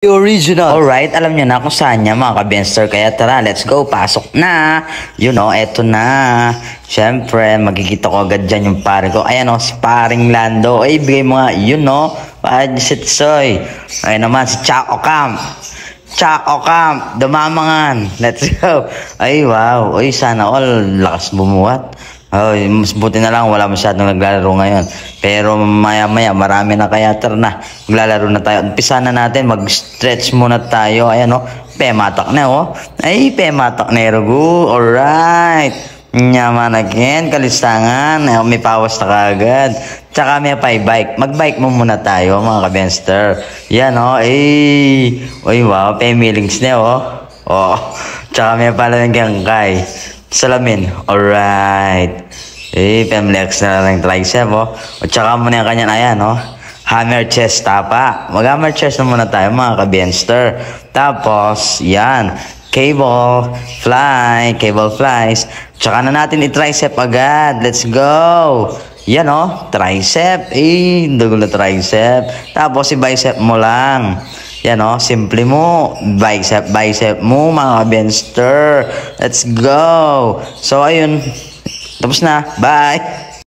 Original. Alright, alam nyo na kung saan niya mga ka-Benster. Kaya tara, let's go. Pasok na. You know, eto na. Siyempre, magkikita ko agad dyan yung pare ko. Ayan o, si paring Lando. Ay, bigay mo nga, you know. Sitsoy. Ayan naman, si Chaco Camp. Chaco Camp. Dumamangan. Let's go. Ay, wow. Ay, sana all. Lakas bumuhat. Ay, mas buti na lang wala masyadong naglalaro ngayon. Pero maya-maya marami na kaya na. Maglalaro na tayo. Umpisa na natin, mag-stretch muna tayo. Ayan oh, pematak na oh. Ay, pematak na Erugu. Alright. Nyaman again, kalistangan. Ay, may pawas na kagad. Tsaka may bike. Mag-bike mo muna tayo mga ka-Benster. Yan oh, ay. Uy, wow, pemilings na oh. Oh, tsaka may pala ng gangkay. Salamin. Alright. Pemlex na lang tricep, oh. O tsaka muna yung kanyang, ayan, oh. Hammer chest, tapa. Mag-hammer chest na muna tayo, mga ka-Benster. Tapos, yan. Cable flies. Tsaka na natin i-tricep agad. Let's go. Yan, oh. Tricep. Dugo na tricep. Tapos, i-bicep mo lang. Yan o, simple mo, bicep mo mga Benster. Let's go. So ayun, tapos na, bye.